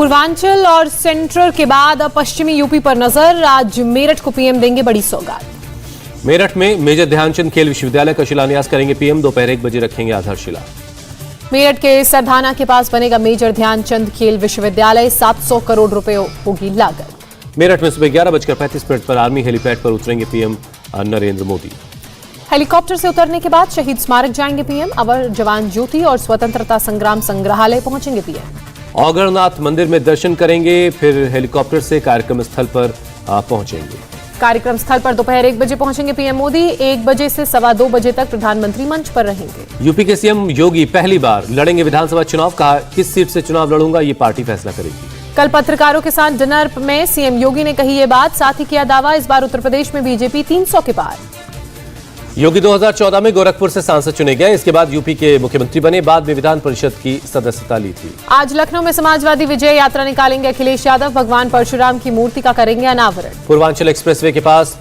पूर्वांचल और सेंट्रल के बाद अब पश्चिमी यूपी पर नजर। आज मेरठ को पीएम देंगे बड़ी सौगात। मेरठ में मेजर ध्यानचंद खेल विश्वविद्यालय का शिलान्यास करेंगे पीएम। दोपहर 1 बजे रखेंगे आधारशिला। मेरठ के सरधाना के पास बनेगा मेजर ध्यानचंद खेल विश्वविद्यालय। 700 करोड़ रुपए होगी लागत। मेरठ में सुबह 11:35 पर आर्मी हेलीपैड पर उतरेंगे पीएम नरेंद्र मोदी। हेलीकॉप्टर से उतरने के बाद शहीद स्मारक जाएंगे पीएम। अवर जवान ज्योति और स्वतंत्रता संग्राम संग्रहालय पहुंचेंगे पीएम। औगरनाथ मंदिर में दर्शन करेंगे, फिर हेलीकॉप्टर से कार्यक्रम स्थल पर पहुंचेंगे। कार्यक्रम स्थल पर दोपहर 1 बजे पहुंचेंगे पीएम मोदी। 1 बजे से 2:15 बजे तक प्रधानमंत्री मंच पर रहेंगे। यूपी के सीएम योगी पहली बार लड़ेंगे विधानसभा चुनाव। कहा, किस सीट से चुनाव लड़ूंगा ये पार्टी फैसला करेगी। कल पत्रकारों के साथ डिनर में सीएम योगी ने कही ये बात। साथ ही किया दावा, इस बार उत्तर प्रदेश में बीजेपी 300 के पार। योगी 2014 में गोरखपुर से सांसद चुने गए। इसके बाद यूपी के मुख्यमंत्री बने। बाद में विधान परिषद की सदस्यता ली थी। आज लखनऊ में समाजवादी विजय यात्रा निकालेंगे अखिलेश यादव। भगवान परशुराम की मूर्ति का करेंगे अनावरण। पूर्वांचल एक्सप्रेसवे के पास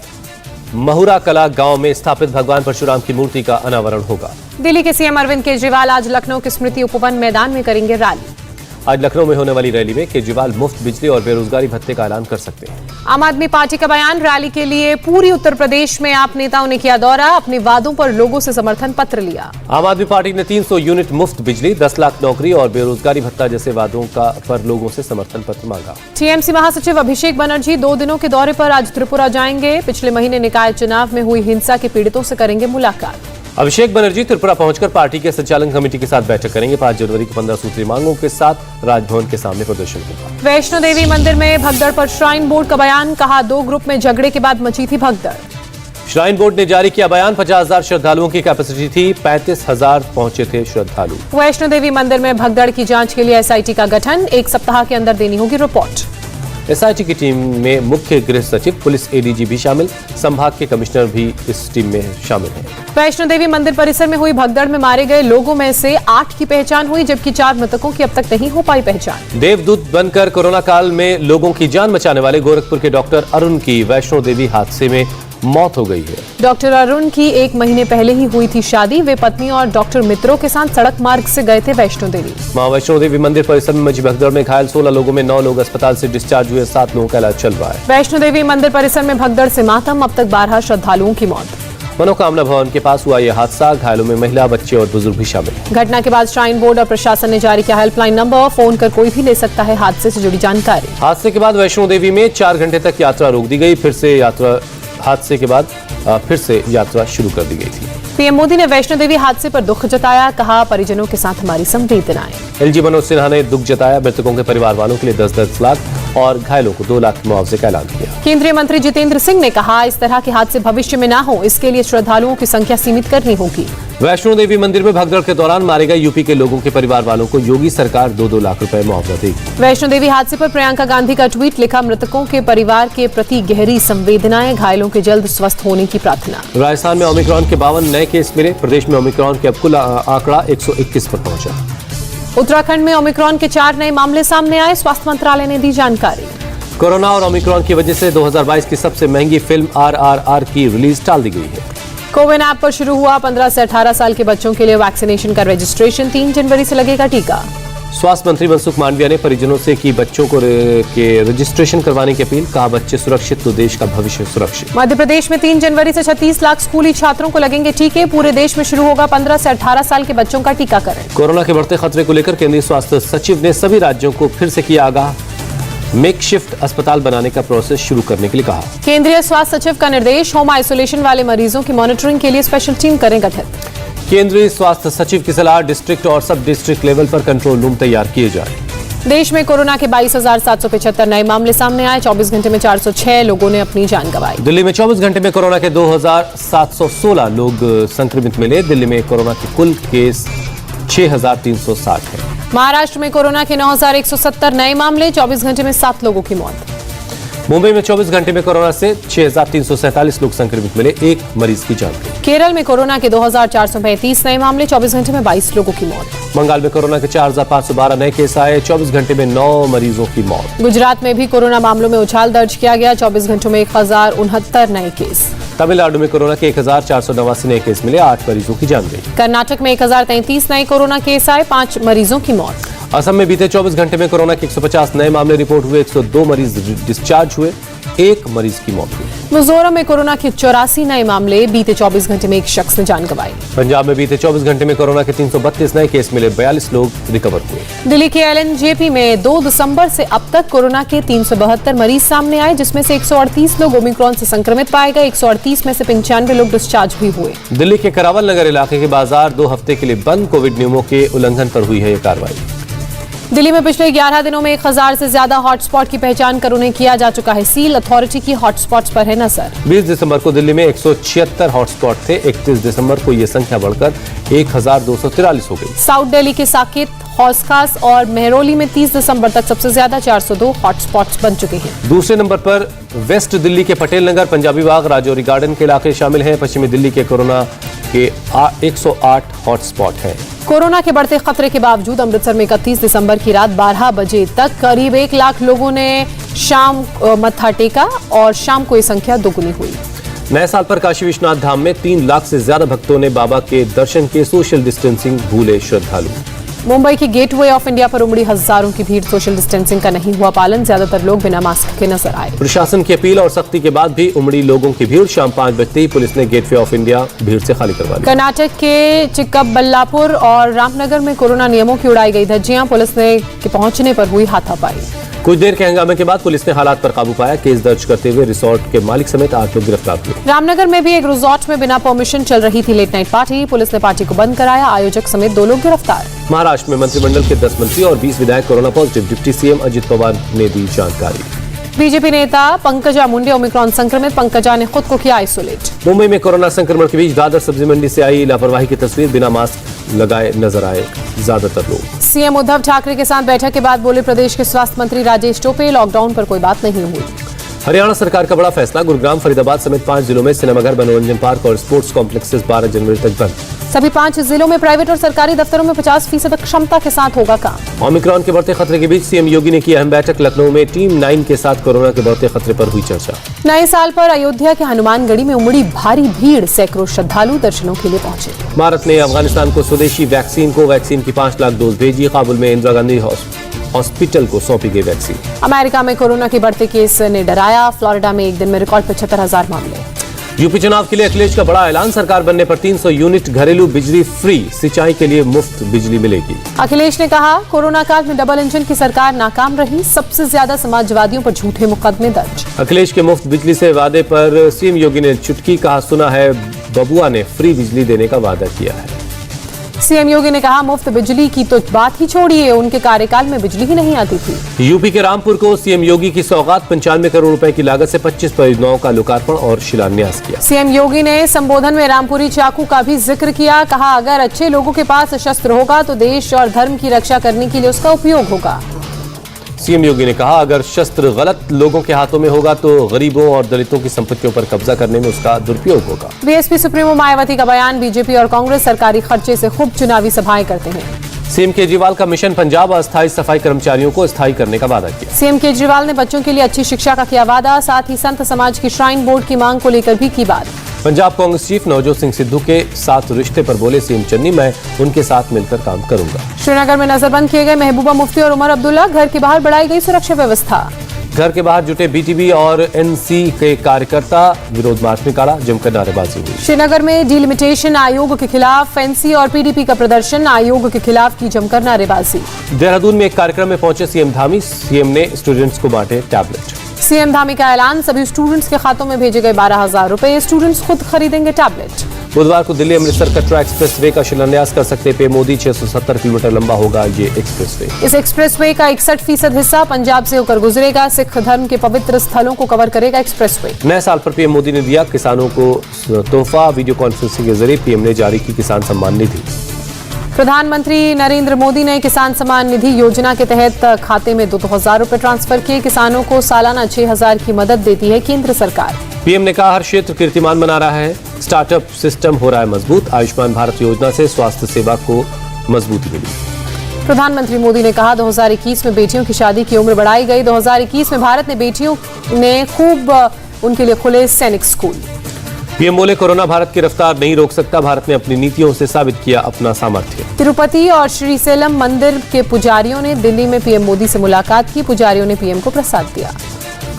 महुरा कला गांव में स्थापित भगवान परशुराम की मूर्ति का अनावरण होगा। दिल्ली के सीएम अरविंद केजरीवाल आज लखनऊ के स्मृति उपवन मैदान में करेंगे रैली। आज लखनऊ में होने वाली रैली में केजरीवाल मुफ्त बिजली और बेरोजगारी भत्ते का ऐलान कर सकते हैं। आम आदमी पार्टी का बयान। रैली के लिए पूरी उत्तर प्रदेश में आप नेताओं ने किया दौरा। अपने वादों पर लोगों से समर्थन पत्र लिया। आम आदमी पार्टी ने 300 यूनिट मुफ्त बिजली, 10 लाख नौकरी और बेरोजगारी भत्ता जैसे वादों पर लोगों से समर्थन पत्र मांगा। टीएमसी महासचिव अभिषेक बनर्जी 2 दिनों के दौरे पर आज त्रिपुरा जाएंगे। पिछले महीने निकाय चुनाव में हुई हिंसा के पीड़ितों से करेंगे मुलाकात। अभिषेक बनर्जी त्रिपुरा पहुंचकर पार्टी के संचालन कमेटी के साथ बैठक करेंगे। 5 जनवरी को 15 सूत्री मांगों के साथ राजभवन के सामने प्रदर्शन होगा। वैष्णो देवी मंदिर में भगदड़ पर श्राइन बोर्ड का बयान। कहा, 2 ग्रुप में झगड़े के बाद मची थी भगदड़। श्राइन बोर्ड ने जारी किया बयान। 50,000 श्रद्धालुओं की कैपेसिटी थी, 35,000 पहुंचे थे श्रद्धालु। वैष्णो देवी मंदिर में भगदड़ की जांच के लिए एसआईटी का गठन। 1 सप्ताह के अंदर देनी होगी रिपोर्ट। एसआईटी की टीम में मुख्य गृह सचिव, पुलिस एडीजी भी शामिल। संभाग के कमिश्नर भी इस टीम में शामिल हैं। वैष्णो देवी मंदिर परिसर में हुई भगदड़ में मारे गए लोगों में से 8 की पहचान हुई, जबकि 4 मृतकों की अब तक नहीं हो पाई पहचान। देवदूत बनकर कोरोना काल में लोगों की जान बचाने वाले गोरखपुर के डॉक्टर अरुण की वैष्णो देवी हादसे में मौत हो गई है। डॉक्टर अरुण की 1 महीने पहले ही हुई थी शादी। वे पत्नी और डॉक्टर मित्रों के साथ सड़क मार्ग से गए थे वैष्णो देवी। मां वैष्णो देवी मंदिर परिसर में मची भगदड़ में घायल 16 लोगों में 9 लोग अस्पताल से डिस्चार्ज हुए। 7 लोगों का इलाज चल रहा है। वैष्णो देवी मंदिर परिसर में भगदड़ से मातम। अब तक 12 श्रद्धालुओं की मौत। मनोकामना भवन के पास हुआ यह हादसा। घायलों में महिला, बच्चे और बुजुर्ग भी शामिल। घटना के बाद श्राइन बोर्ड और प्रशासन ने जारी किया हेल्पलाइन नंबर। फोन कर कोई भी ले सकता है हादसे से जुड़ी जानकारी। हादसे के बाद वैष्णो देवी में 4 घंटे तक यात्रा रोक दी गई। हादसे के बाद फिर से यात्रा शुरू कर दी गई थी। पीएम मोदी ने वैष्णो देवी हादसे पर दुख जताया। कहा, परिजनों के साथ हमारी संवेदनाएं। एलजी मनोज सिन्हा ने दुख जताया। मृतकों के परिवार वालों के लिए 10-10 लाख और घायलों को 2 लाख मुआवजे का ऐलान किया। केंद्रीय मंत्री जितेंद्र सिंह ने कहा, इस तरह के हादसे भविष्य में न हो, इसके लिए श्रद्धालुओं की संख्या सीमित करनी होगी। वैष्णो देवी मंदिर में भगदड़ के दौरान मारे गए यूपी के लोगों के परिवार वालों को योगी सरकार 2-2 लाख रुपए मुआवजा देगी। वैष्णो देवी हादसे पर प्रियंका गांधी का ट्वीट। लिखा, मृतकों के परिवार के प्रति गहरी संवेदनाएं, घायलों के जल्द स्वस्थ होने की प्रार्थना। राजस्थान में ओमिक्रॉन के 52 नए केस मिले। प्रदेश में ओमिक्रॉन के अब कुल आंकड़ा 121 पर पहुंचा। उत्तराखंड में ओमिक्रॉन के 4 नए मामले सामने आए। स्वास्थ्य मंत्रालय ने दी जानकारी। कोरोना और ओमिक्रॉन की वजह से 2022 की सबसे महंगी फिल्म RRR की रिलीज टाल दी गई है। कोविन ऐप पर शुरू हुआ 15 से 18 साल के बच्चों के लिए वैक्सीनेशन का रजिस्ट्रेशन। 3 जनवरी से लगेगा टीका। स्वास्थ्य मंत्री मनसुख मांडविया ने परिजनों से की बच्चों को के रजिस्ट्रेशन करवाने की अपील। कहा, बच्चे सुरक्षित तो देश का भविष्य सुरक्षित। मध्य प्रदेश में 3 जनवरी से 36 लाख स्कूली छात्रों को लगेंगे टीके। पूरे देश में शुरू होगा 15 से 18 साल के बच्चों का टीकाकरण। कोरोना के बढ़ते खतरे को लेकर केंद्रीय स्वास्थ्य सचिव ने सभी राज्यों को फिर से किया आगाह। मेकशिफ्ट अस्पताल बनाने का प्रोसेस शुरू करने के लिए कहा। केंद्रीय स्वास्थ्य सचिव का निर्देश। होम आइसोलेशन वाले मरीजों की मॉनिटरिंग के लिए स्पेशल टीम करें गठित। केंद्रीय स्वास्थ्य सचिव की सलाह, डिस्ट्रिक्ट और सब डिस्ट्रिक्ट लेवल पर कंट्रोल रूम तैयार किए जाए। देश में कोरोना के 22,775 नए मामले सामने आए। 24 घंटे में 406 लोगों ने अपनी जान गंवाई। दिल्ली में 24 घंटे में कोरोना के 2,716 लोग संक्रमित मिले। दिल्ली में कोरोना के कुल केस 6,360 है। महाराष्ट्र में कोरोना के 9,170 नए मामले। 24 घंटे में 7 लोगों की मौत। मुंबई में 24 घंटे में कोरोना से 6,347 लोग संक्रमित मिले। 1 मरीज की जान गई। केरल में कोरोना के 2,435 नए मामले। 24 घंटे में 22 लोगों की मौत। बंगाल में कोरोना के 4,512 नए केस आए। 24 घंटे में 9 मरीजों की मौत। गुजरात में भी कोरोना मामलों में उछाल दर्ज किया गया। 24 घंटों में 1069 नए केस। तमिलनाडु में कोरोना के 1,489 नए केस मिले। 8 मरीजों की जान गई। कर्नाटक में 1,033 नए कोरोना केस आए। 5 मरीजों की मौत। असम में बीते 24 घंटे में कोरोना के 150 नए मामले रिपोर्ट हुए, 102 मरीज डिस्चार्ज हुए, एक मरीज की मौत हुई। मिजोरम में कोरोना के 84 नए मामले, बीते 24 घंटे में एक शख्स ने जान गंवाई। पंजाब में बीते 24 घंटे में कोरोना के 332 नए केस मिले, 42 लोग रिकवर हुए। दिल्ली के एलएनजेपी में 2 दिसंबर से अब तक कोरोना के 372 मरीज सामने आए, जिसमें से 138 लोग ओमिक्रॉन से संक्रमित पाए गए, 138 में से 95 लोग डिस्चार्ज भी हुए। दिल्ली के करावल नगर इलाके के बाजार 2 हफ्ते के लिए बंद, कोविड नियमों के उल्लंघन पर हुई है ये कार्रवाई। दिल्ली में पिछले 11 दिनों में 1000 से ज्यादा हॉटस्पॉट की पहचान कर उन्हें किया जा चुका है सील। अथॉरिटी की हॉटस्पॉट्स पर है नजर। 20 दिसंबर को दिल्ली में 176 हॉटस्पॉट थे, 31 दिसंबर को ये संख्या बढ़कर 1243 हो गई। साउथ दिल्ली के साकेत, हौसखास और मेहरौली में 30 दिसंबर तक सबसे ज्यादा 402 हॉटस्पॉट्स बन चुके हैं। दूसरे नंबर पर वेस्ट दिल्ली के पटेल नगर, पंजाबी बाग, राजौरी गार्डन के इलाके शामिल हैं। पश्चिमी दिल्ली के कोरोना के 108 हॉटस्पॉट हैं। कोरोना के बढ़ते खतरे के बावजूद अमृतसर में 31 दिसंबर की रात 12 बजे तक करीब 1 लाख लोगों ने शाम मत्था टेका और शाम को ये संख्या दोगुनी हुई। नए साल पर काशी विश्वनाथ धाम में 3 लाख से ज्यादा भक्तों ने बाबा के दर्शन किए, सोशल डिस्टेंसिंग भूले श्रद्धालु। मुंबई की गेटवे ऑफ इंडिया पर उमड़ी हजारों की भीड़, सोशल डिस्टेंसिंग का नहीं हुआ पालन, ज्यादातर लोग बिना मास्क के नजर आए। प्रशासन की अपील और सख्ती के बाद भी उमड़ी लोगों की भीड़, शाम 5 बजते ही पुलिस ने गेटवे ऑफ इंडिया भीड़ से खाली करवा ली। कर्नाटक के चिक्कबल्लापुर और रामनगर में कोरोना नियमों की उड़ाई गई धज्जियां, पुलिस ने के पहुंचने पर हुई हाथापाई। कुछ देर के हंगामे के बाद पुलिस ने हालात पर काबू पाया, केस दर्ज करते हुए रिसोर्ट के मालिक समेत 8 लोग गिरफ्तार हुए। रामनगर में भी एक रिसोर्ट में बिना परमिशन चल रही थी लेट नाइट पार्टी, पुलिस ने पार्टी को बंद कराया, आयोजक समेत 2 लोग गिरफ्तार। महाराष्ट्र में मंत्रिमंडल के 10 मंत्री और 20 विधायक corona positive, deputy CM Ajit Pawar ने दी जानकारी। बीजेपी नेता पंकजा मुंडे ओमिक्रॉन संक्रमित, पंकजा ने खुद को किया आइसोलेट। मुंबई में कोरोना संक्रमण के बीच दादर सब्जी मंडी से आई लापरवाही की तस्वीर, बिना मास्क लगाए नजर आए ज्यादातर लोग। सीएम उद्धव ठाकरे के साथ बैठक के बाद बोले प्रदेश के स्वास्थ्य मंत्री राजेश टोपे, लॉकडाउन पर कोई बात नहीं हुई। हरियाणा सरकार का बड़ा फैसला, गुरुग्राम, फरीदाबाद समेत 5 जिलों में सिनेमाघर, मनोरंजन पार्क और स्पोर्ट्स कॉम्प्लेक्सेस 12 जनवरी तक बंद। सभी 5 जिलों में प्राइवेट और सरकारी दफ्तरों में 50% क्षमता के साथ होगा काम। ओमिक्रॉन के बढ़ते खतरे के बीच सीएम योगी ने की अहम बैठक, लखनऊ में टीम 9 के साथ कोरोना के बढ़ते खतरे पर हुई चर्चा। नए साल पर अयोध्या के हनुमानगढ़ी में उमड़ी भारी भीड़, सैकड़ों श्रद्धालु दर्शनों के लिए पहुंचे। भारत ने अफगानिस्तान को स्वदेशी वैक्सीन की 5 लाख डोज भेजी, काबुल में इंदिरा गांधी हॉस्पिटल को सौंपी गई वैक्सीन। अमेरिका में कोरोना के बढ़ते केस ने डराया, फ्लोरिडा में एक दिन में रिकॉर्ड 75,000 मामले। यूपी चुनाव के लिए अखिलेश का बड़ा ऐलान, सरकार बनने पर 300 यूनिट घरेलू बिजली फ्री, सिंचाई के लिए मुफ्त बिजली मिलेगी। अखिलेश ने कहा कोरोना काल में डबल इंजन की सरकार नाकाम रही, सबसे ज्यादा समाजवादियों पर झूठे मुकदमे दर्ज। अखिलेश के मुफ्त बिजली से वादे पर सीएम योगी ने चुटकी, कहा सुना है बबुआ ने फ्री बिजली देने का वादा किया है। सीएम योगी ने कहा मुफ्त बिजली की तो बात ही छोड़िए, उनके कार्यकाल में बिजली ही नहीं आती थी। यूपी के रामपुर को सीएम योगी की सौगात, 95 करोड़ रुपए की लागत से 25 परियोजनाओं का लोकार्पण और शिलान्यास किया। सीएम योगी ने संबोधन में रामपुरी चाकू का भी जिक्र किया, कहा अगर अच्छे लोगों के पास शस्त्र होगा तो देश और धर्म की रक्षा करने के लिए उसका उपयोग होगा। सीएम योगी ने कहा अगर शस्त्र गलत लोगों के हाथों में होगा तो गरीबों और दलितों की संपत्तियों पर कब्जा करने में उसका दुरुपयोग होगा। बीएसपी सुप्रीमो मायावती का बयान, बीजेपी और कांग्रेस सरकारी खर्चे से खूब चुनावी सभाएं करते हैं। सीएम केजरीवाल का मिशन पंजाब, अस्थायी सफाई कर्मचारियों को स्थायी करने का वादा किया। सीएम केजरीवाल ने बच्चों के लिए अच्छी शिक्षा का किया वादा, साथ ही संत समाज की श्राइन बोर्ड की मांग को लेकर भी की बात। पंजाब कांग्रेस चीफ नवजोत सिंह सिद्धू के साथ रिश्ते पर बोले सीएम चन्नी, मैं उनके साथ मिलकर काम करूंगा। श्रीनगर में नजरबंद किए गए महबूबा मुफ्ती और उमर अब्दुल्ला, घर के बाहर बढ़ाई गई सुरक्षा व्यवस्था। घर के बाहर जुटे बीटीबी और एनसी के कार्यकर्ता, विरोध मार्च निकाला, जमकर नारेबाजी हुई। श्रीनगर में डिलिमिटेशन आयोग के खिलाफ एनसी और पीडीपी का प्रदर्शन, आयोग के खिलाफ की जमकर नारेबाजी। देहरादून में एक कार्यक्रम में पहुंचे सीएम धामी, सीएम ने स्टूडेंट्स को बांटे टैबलेट। सीएम धामी का ऐलान, सभी स्टूडेंट्स के खातों में भेजे गए 12,000 रुपए, स्टूडेंट्स खुद खरीदेंगे टैबलेट। बुधवार को दिल्ली अमृतसर कटरा एक्सप्रेसवे का शिलान्यास कर सकते पीएम मोदी, 670 किलोमीटर लंबा होगा ये एक्सप्रेसवे। इस एक्सप्रेसवे का 61% हिस्सा पंजाब से होकर गुजरेगा, सिख धर्म के पवित्र स्थलों को कवर करेगा एक्सप्रेसवे। नए साल पर पीएम मोदी ने दिया किसानों को तोहफा, वीडियो कॉन्फ्रेंसिंग के जरिए पीएम ने जारी की किसान सम्मान निधि। प्रधानमंत्री नरेंद्र मोदी ने किसान सम्मान निधि योजना के तहत खाते में 2,000 रुपए ट्रांसफर किए, किसानों को सालाना 6,000 की मदद देती है केंद्र सरकार। पीएम ने कहा हर क्षेत्र कीर्तिमान बना रहा है, स्टार्टअप सिस्टम हो रहा है मजबूत, आयुष्मान भारत योजना से स्वास्थ्य सेवा को मजबूती मिली। प्रधानमंत्री मोदी ने कहा 2021 में बेटियों की शादी की उम्र बढ़ाई गई, 2021 में भारत ने बेटियों ने खूब उनके लिए खुले सैनिक स्कूल। पीएम बोले कोरोना भारत की रफ्तार नहीं रोक सकता, भारत ने अपनी नीतियों से साबित किया अपना सामर्थ्य। तिरुपति और श्रीशैलम मंदिर के पुजारियों ने दिल्ली में पीएम मोदी से मुलाकात की, पुजारियों ने पीएम को प्रसाद दिया।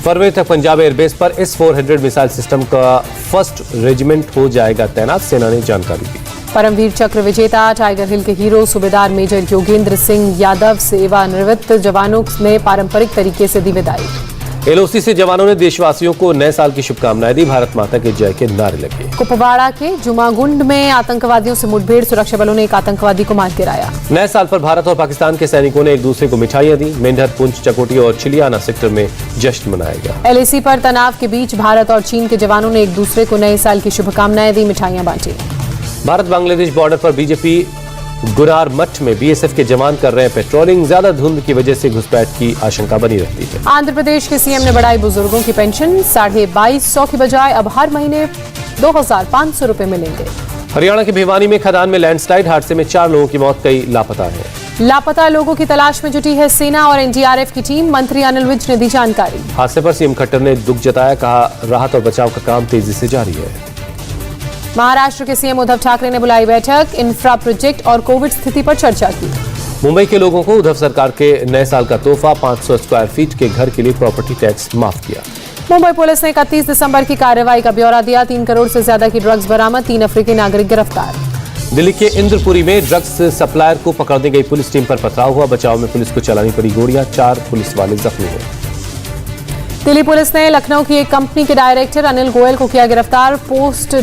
फरवरी तक पंजाब एयरबेस पर S-400 मिसाइल सिस्टम का फर्स्ट रेजिमेंट हो जाएगा तैनात, सेना ने जानकारी दी। परमवीर चक्र विजेता टाइगर हिल के हीरो सूबेदार मेजर योगेंद्र सिंह यादव सेवानिवृत्त जवानों ने पारंपरिक तरीके से दी विदाई। LOC से जवानों ने देशवासियों को नए साल की शुभकामनाएं दी, भारत माता के जय के नारे लगे। कुपवाड़ा के जुमागुंड में आतंकवादियों से मुठभेड़, सुरक्षा बलों ने एक आतंकवादी को मार गिराया। नए साल पर भारत और पाकिस्तान के सैनिकों ने एक दूसरे को मिठाइयां दी, मेंढर, पुंछ, चकोटी और चिलियाना सेक्टर में जश्न मनाया गया। LAC पर तनाव के बीच भारत और चीन के जवानों ने एक दूसरे को नए साल की शुभकामनाएं दी, मिठाइयां बांटी। भारत बांग्लादेश बॉर्डर पर बीजेपी गुरार मठ में BSF के जवान कर रहे हैं पेट्रोलिंग, ज्यादा धुंध की वजह से घुसपैठ की आशंका बनी रहती है। आंध्र प्रदेश के सीएम ने बढ़ाई बुजुर्गों की पेंशन, 2250 की बजाय अब हर महीने 2500 रुपए मिलेंगे। हरियाणा के भिवानी में खदान में लैंडस्लाइड हादसे में 4 लोगों की मौत, कई लापता है। लापता लोगों की तलाश में जुटी है सेना और NDRF की टीम, मंत्री अनिल विज ने दी जानकारी। हादसे पर सीएम खट्टर ने दुख जताया, कहा राहत और बचाव का काम तेजी से जारी है। महाराष्ट्र के सीएम उद्धव ठाकरे ने बुलाई बैठक, इंफ्रा प्रोजेक्ट और कोविड स्थिति पर चर्चा की। मुंबई के लोगों को उद्धव सरकार के नए साल का तोहफा, 500 स्क्वायर फीट के घर के लिए प्रॉपर्टी टैक्स माफ किया। मुंबई पुलिस ने 31 दिसंबर की कार्रवाई का ब्यौरा दिया, 3 करोड़ से ज्यादा की ड्रग्स बरामद, 3 अफ्रीकी नागरिक गिरफ्तार। दिल्ली के इंद्रपुरी में ड्रग्स सप्लायर को पकड़ने गई पुलिस टीम पर पथराव हुआ, बचाव में पुलिस को चलानी पड़ी गोलियां, 4 पुलिस वाले जख्मी हुए। दिल्ली पुलिस ने लखनऊ की एक कंपनी के डायरेक्टर अनिल गोयल को किया गिरफ्तार, पोस्ट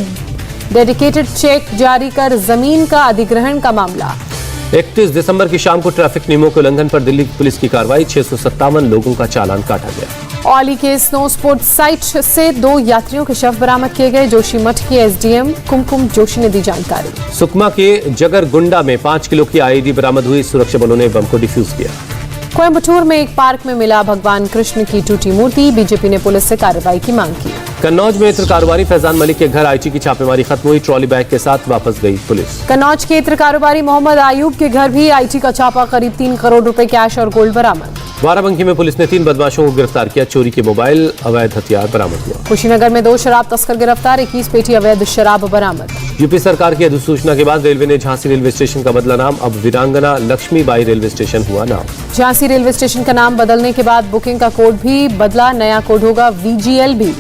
डेडिकेटेड चेक जारी कर जमीन का अधिग्रहण का मामला। 31 दिसंबर की शाम को ट्रैफिक नियमों के उल्लंघन पर दिल्ली पुलिस की कार्रवाई, 657 लोगों का चालान काटा गया। औली के स्नो स्पोर्ट्स साइट से 2 यात्रियों के शव बरामद किए गए, जोशीमठ के SDM कुमकुम जोशी ने दी जानकारी। सुकमा के जगरगुंडा में 5 किलो की IED बरामद हुई, सुरक्षा बलों ने बम को डिफ्यूज किया। कोयम्बटूर में एक पार्क में मिला भगवान कृष्ण की टूटी मूर्ति, बीजेपी ने पुलिस से कार्रवाई की मांग की। कन्नौज में इत्र कारोबारी फैजान मलिक के घर IT की छापेमारी खत्म हुई, ट्रॉली बैग के साथ वापस गई पुलिस। कन्नौज के इत्र कारोबारी मोहम्मद आयूब के घर भी IT का छापा, करीब 3 करोड़ रुपए कैश और गोल्ड बरामद। बाराबंकी में पुलिस ने 3 बदमाशों को गिरफ्तार किया, चोरी के मोबाइल, अवैध हथियार बरामद हुआ। कुशीनगर में 2 शराब तस्कर गिरफ्तार, 21 पेटी अवैध शराब बरामद। यूपी सरकार की अधिसूचना के बाद रेलवे ने झांसी रेलवे स्टेशन का बदला नाम, अब वीरांगना लक्ष्मीबाई रेलवे स्टेशन हुआ नाम। झांसी रेलवे स्टेशन का नाम बदलने के बाद बुकिंग का कोड भी बदला, नया कोड होगा VGL भी।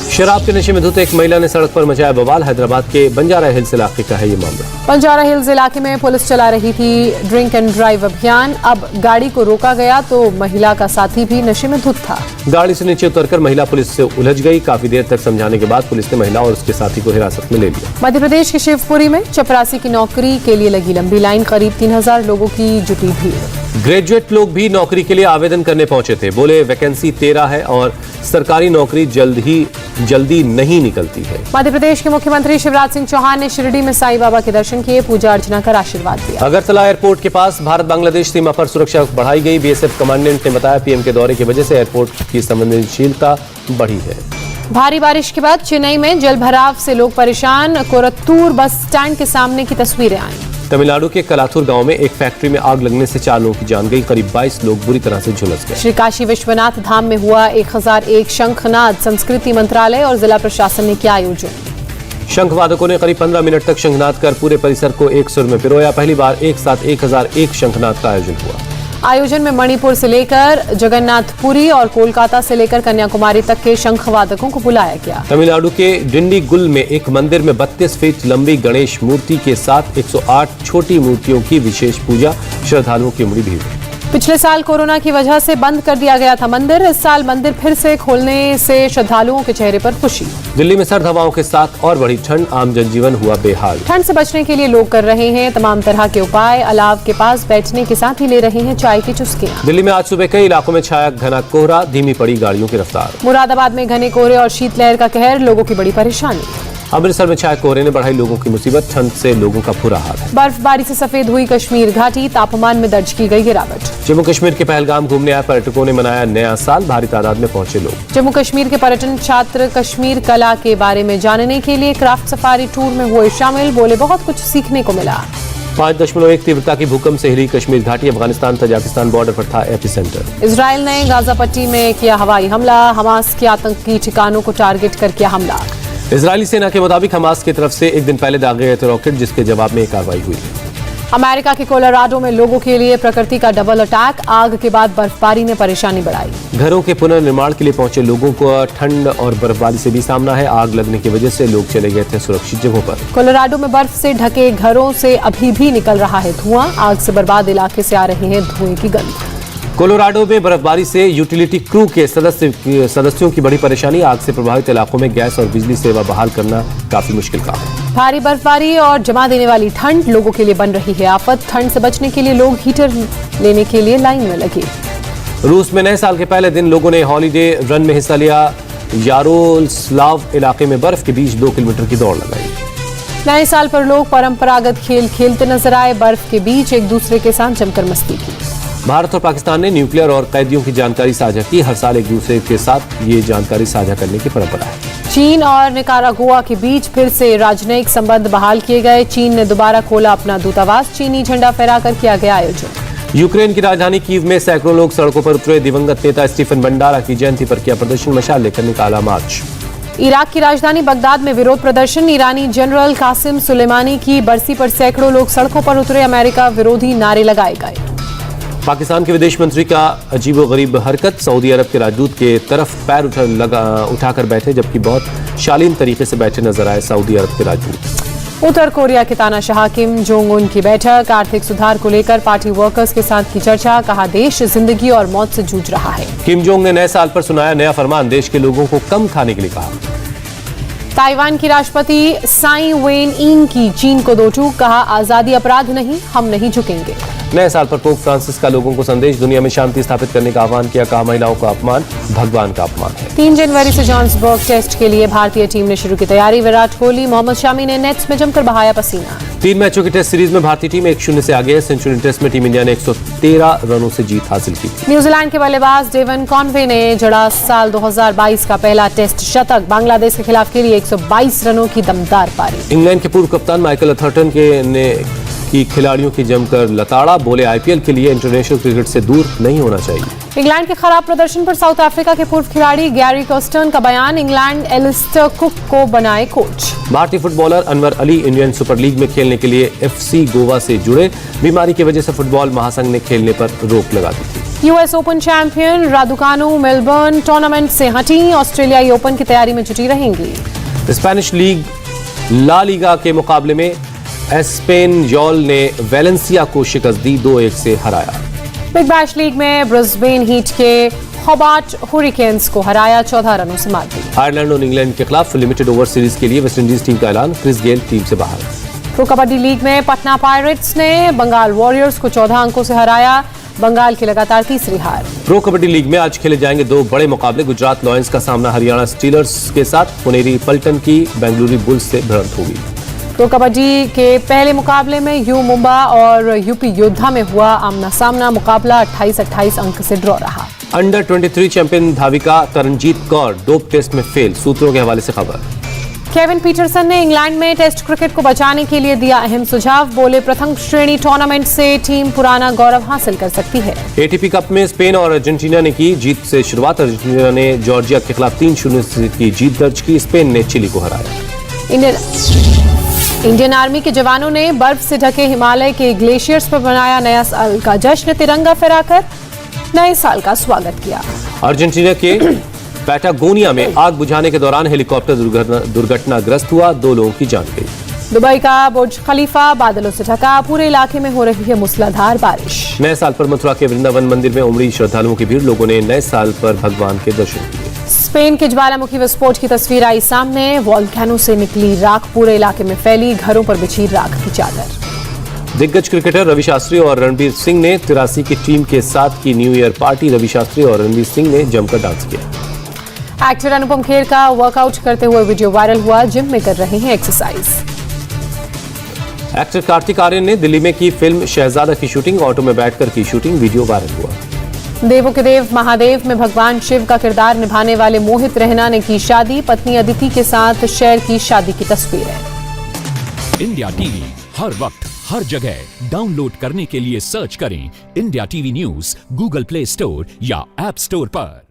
शराब के नशे में धुत एक महिला ने सड़क पर मचाया बवाल, हैदराबाद के बंजारा हिल्स इलाके का है ये मामला। बंजारा हिल्स इलाके में पुलिस चला रही थी ड्रिंक एंड ड्राइव अभियान, अब गाड़ी को रोका गया तो महिला का साथी भी नशे में धुत था। गाड़ी से नीचे उतरकर महिला पुलिस से उलझ गई, काफी देर तक समझाने के बाद पुलिस ने महिला और उसके साथी को हिरासत में ले लिया। मध्य प्रदेश के शिवपुरी में चपरासी की नौकरी के लिए लगी लंबी लाइन, करीब 3000 लोगों की जुटी भीड़। ग्रेजुएट लोग भी नौकरी के लिए आवेदन करने पहुंचे थे, बोले वैकेंसी 13 है और सरकारी नौकरी जल्दी नहीं निकलती है। मध्य प्रदेश के मुख्यमंत्री शिवराज सिंह चौहान ने शिरडी में साईं बाबा के दर्शन किए, पूजा अर्चना कर आशीर्वाद दिया। अगरतला एयरपोर्ट के पास भारत बांग्लादेश सीमा पर सुरक्षा बढ़ाई गई, BSF कमांडेंट ने बताया पीएम के दौरे की वजह से एयरपोर्ट की संवेदनशीलता बढ़ी है। भारी बारिश के बाद चेन्नई में जल भराव से लोग परेशान, कोरत्तूर बस स्टैंड के सामने की तस्वीरें आई। तमिलनाडु के कलाथुर गांव में एक फैक्ट्री में आग लगने से 4 लोगों की जान गई, करीब 22 लोग बुरी तरह से झुलस गए। श्री काशी विश्वनाथ धाम में हुआ 1001 शंखनाद, संस्कृति मंत्रालय और जिला प्रशासन ने किया आयोजन। शंखवादकों ने करीब 15 मिनट तक शंखनाद कर पूरे परिसर को एक सुर में पिरोया, पहली बार एक साथ 1001 शंखनाद का आयोजन हुआ। आयोजन में मणिपुर से लेकर जगन्नाथपुरी और कोलकाता से लेकर कन्याकुमारी तक के शंखवादकों को बुलाया गया। तमिलनाडु के डिंडीगुल में एक मंदिर में 32 फीट लंबी गणेश मूर्ति के साथ 108 छोटी मूर्तियों की विशेष पूजा, श्रद्धालुओं की उमड़ी भीड़। पिछले साल कोरोना की वजह से बंद कर दिया गया था मंदिर, इस साल मंदिर फिर से खोलने से श्रद्धालुओं के चेहरे पर खुशी। दिल्ली में सर्द हवाओं के साथ और बढ़ी ठंड, आम जनजीवन हुआ बेहाल। ठंड से बचने के लिए लोग कर रहे हैं तमाम तरह के उपाय, अलाव के पास बैठने के साथ ही ले रहे हैं चाय की चुस्कियां। दिल्ली में आज सुबह कई इलाकों में छाया घना कोहरा, धीमी पड़ी गाड़ियों की रफ्तार। मुरादाबाद में घने कोहरे और शीतलहर का कहर, लोगों की बड़ी परेशानी। अमृतसर में छाए कोहरे ने बढ़ाई लोगों की मुसीबत, ठंड से लोगों का बुरा हाल है। बर्फबारी से सफेद हुई कश्मीर घाटी, तापमान में दर्ज की गई गिरावट। जम्मू कश्मीर के पहलगाम घूमने आए पर्यटकों ने मनाया नया साल, भारी तादाद में पहुंचे लोग। जम्मू कश्मीर के पर्यटन छात्र कश्मीर कला के बारे में जानने के लिए क्राफ्ट सफारी टूर में हुए शामिल, बोले बहुत कुछ सीखने को मिला। 5.1 तीव्रता की भूकंप से हिली कश्मीर घाटी, अफगानिस्तान तजाकिस्तान बॉर्डर पर था एपिसेंटर। इजराइल ने गाजा पट्टी में किया हवाई हमला, हमास के आतंकी ठिकानों को टारगेट कर किया हमला। इजरायली सेना के मुताबिक हमास की तरफ से एक दिन पहले दागे गए थे रॉकेट, जिसके जवाब में एक कार्रवाई हुई। अमेरिका के कोलोराडो में लोगों के लिए प्रकृति का डबल अटैक, आग के बाद बर्फबारी ने परेशानी बढ़ाई। घरों के पुनर्निर्माण के लिए पहुंचे लोगों को ठंड और बर्फबारी से भी सामना है। आग लगने की वजह से लोग चले गए थे सुरक्षित जगहों पर। कोलोराडो में बर्फ से ढके घरों से अभी भी निकल रहा है धुआं, आग से बर्बाद इलाके से आ रही है धुएं की गंध। कोलोराडो में बर्फबारी से यूटिलिटी क्रू के सदस्यों की बड़ी परेशानी, आग से प्रभावित इलाकों में गैस और बिजली सेवा बहाल करना काफी मुश्किल काम है। भारी बर्फबारी और जमा देने वाली ठंड लोगों के लिए बन रही है आफत। ठंड से बचने के लिए लोग हीटर लेने के लिए लाइन में लगे। रूस में नए साल के पहले दिन लोगों ने हॉलीडे रन में हिस्सा लिया। यारोस्लाव इलाके में बर्फ के बीच 2 किलोमीटर की दौड़ लगाई। नए साल पर लोग परंपरागत खेल खेलते नजर आए, बर्फ के बीच एक दूसरे के साथ जमकर मस्ती की। भारत और पाकिस्तान ने न्यूक्लियर और कैदियों की जानकारी साझा की। हर साल एक दूसरे के साथ ये जानकारी साझा करने की परंपरा है। चीन और निकारागुआ के बीच फिर से राजनयिक संबंध बहाल किए गए। चीन ने दोबारा खोला अपना दूतावास, चीनी झंडा फहराकर किया गया आयोजन। यूक्रेन की राजधानी कीव में सैकड़ों लोग सड़कों पर उतरे। दिवंगत नेता स्टीफन बंडारा की जयंती पर किया प्रदर्शन, मशाल लेकर निकाला मार्च। इराक की राजधानी बगदाद में विरोध प्रदर्शन, ईरानी जनरल कासिम सुलेमानी की बरसी पर सैकड़ों लोग सड़कों पर उतरे। अमेरिका विरोधी नारे लगाए गए। पाकिस्तान के विदेश मंत्री का अजीबोगरीब हरकत, सऊदी अरब के राजदूत के तरफ पैर उठाकर बैठे, जबकि बहुत शालीन तरीके से बैठे नजर आए सऊदी अरब के राजदूत। उत्तर कोरिया के तानाशाह किम जोंग उन की बैठक, आर्थिक सुधार को लेकर पार्टी वर्कर्स के साथ की चर्चा, कहा देश जिंदगी और मौत से जूझ रहा है। किम जोंग ने नए साल पर सुनाया नया फरमान, देश के लोगों को कम खाने के लिए कहा। ताइवान की राष्ट्रपति साई वेन इंग की चीन को दो टूक, कहा आजादी अपराध नहीं, हम नहीं झुकेंगे। नए साल पर पोप फ्रांसिस का लोगों को संदेश, दुनिया में शांति स्थापित करने का आह्वान किया, कहा महिलाओं का अपमान भगवान का अपमान है। 3 जनवरी से जोहान्सबर्ग टेस्ट के लिए भारतीय टीम ने शुरू की तैयारी। विराट कोहली, मोहम्मद शामी ने नेट्स में जमकर बहाया पसीना। 3 मैचों की टेस्ट सीरीज में भारतीय टीम 1-0 से आगे है। सेंचुरी टेस्ट में टीम इंडिया ने 113 रनों से जीत हासिल की। न्यूजीलैंड के बल्लेबाज डेवन कॉनवे ने जड़ा साल 2022 का पहला टेस्ट शतक, बांग्लादेश के खिलाफ के लिए 122 रनों की दमदार पारी। इंग्लैंड के पूर्व कप्तान माइकल अथर्टन की खिलाड़ियों की जमकर लताड़ा, बोले आईपीएल के लिए इंटरनेशनल क्रिकेट से दूर नहीं होना चाहिए। इंग्लैंड के खराब प्रदर्शन पर साउथ अफ्रीका के पूर्व खिलाड़ी गैरी कर्स्टन का बयान, इंग्लैंड एलिस्टर कुक को बनाए कोच। भारतीय footballer Anwar Ali Indian super league में खेलने के लिए एफसी गोवा से जुड़े, बीमारी की वजह से फुटबॉल महासंघ ने खेलने पर रोक लगा दी थी। US open champion Raducanu Melbourne tournament से हटी, ऑस्ट्रेलियाई ओपन की तैयारी में जुटी रहेंगी। स्पेनिश लीग ला लीगा के मुकाबले में एस्पेनयोल ने वेलेंसिया को शिकस्त दी, 2-1 से हराया। बिग बैश लीग में ब्रिस्बेन हीट के होबार्ट हुरिकेन्स को हराया, 14 रनों से मात दी। आयरलैंड और इंग्लैंड के खिलाफ लिमिटेड ओवर सीरीज के लिए वेस्टइंडीज टीम का ऐलान, क्रिस गेल टीम से बाहर। प्रो कबड्डी लीग में पटना पायरेट्स ने बंगाल वॉरियर्स को 14 अंकों से हराया, बंगाल की लगातार तीसरी हार। प्रो कबड्डी लीग में आज खेले जाएंगे 2 बड़े मुकाबले। गुजरात लॉयंस का सामना हरियाणा स्टीलर्स के साथ, पुनेरी पल्टन की बेंगलुरु बुल्स से भिड़ंत होगी। प्रो कबड्डी के पहले मुकाबले में यू मुंबा और यूपी योद्धा में हुआ आमना सामना, मुकाबला 28-28 अंक से ड्रॉ रहा। अंडर 23 चैंपियन धाविका तरनजीत कौर डोप टेस्ट में फेल, सूत्रों के हवाले से खबर। केविन पीटरसन ने इंग्लैंड में टेस्ट क्रिकेट को बचाने के लिए दिया अहम सुझाव, बोले प्रथम श्रेणी टूर्नामेंट से टीम पुराना गौरव हासिल कर सकती है। एटीपी कप में स्पेन और अर्जेंटीना ने की जीत से शुरुआत, अर्जेंटीना ने जॉर्जिया के खिलाफ 3-0 की जीत दर्ज की, स्पेन ने चिली को हराया। इंडियन आर्मी के जवानों ने बर्फ से ढके हिमालय के ग्लेशियर्स पर मनाया नया साल का जश्न, तिरंगा फहराकर नए साल का स्वागत किया। अर्जेंटीना के पैटागोनिया में आग बुझाने के दौरान हेलीकॉप्टर दुर्घटनाग्रस्त हुआ, 2 लोगों की जान गई। दुबई का बुर्ज खलीफा बादलों से ढका, पूरे इलाके में हो रही है मूसलाधार बारिश। नए साल पर मथुरा के वृंदावन मंदिर में उमड़ी श्रद्धालुओं की भीड़, लोगों ने नए साल पर भगवान के दर्शन किए। स्पेन के ज्वालामुखी विस्फोट की तस्वीर आई सामने, वॉल्केनो से निकली राख पूरे इलाके में फैली, घरों पर बिछी राख की चादर। दिग्गज क्रिकेटर रवि शास्त्री और रणबीर सिंह ने 83 की टीम के साथ की new year party, Ravi Shastri और रणबीर सिंह ने जमकर डांस किया। एक्टर अनुपम खेर का वर्कआउट करते हुए वीडियो वायरल हुआ, जिम में कर रहे हैं एक्सरसाइज। एक्टर कार्तिक आर्यन ने दिल्ली में की फिल्म शहजादा की शूटिंग, ऑटो में बैठकर की शूटिंग, वीडियो वायरल हुआ। देवों के देव महादेव में भगवान शिव का किरदार निभाने वाले मोहित रहना ने की शादी, पत्नी अदिति के साथ शेयर की शादी की तस्वीरें। इंडिया टीवी हर वक्त हर जगह डाउनलोड करने के लिए सर्च करें India TV news Google play store या ऐप स्टोर पर।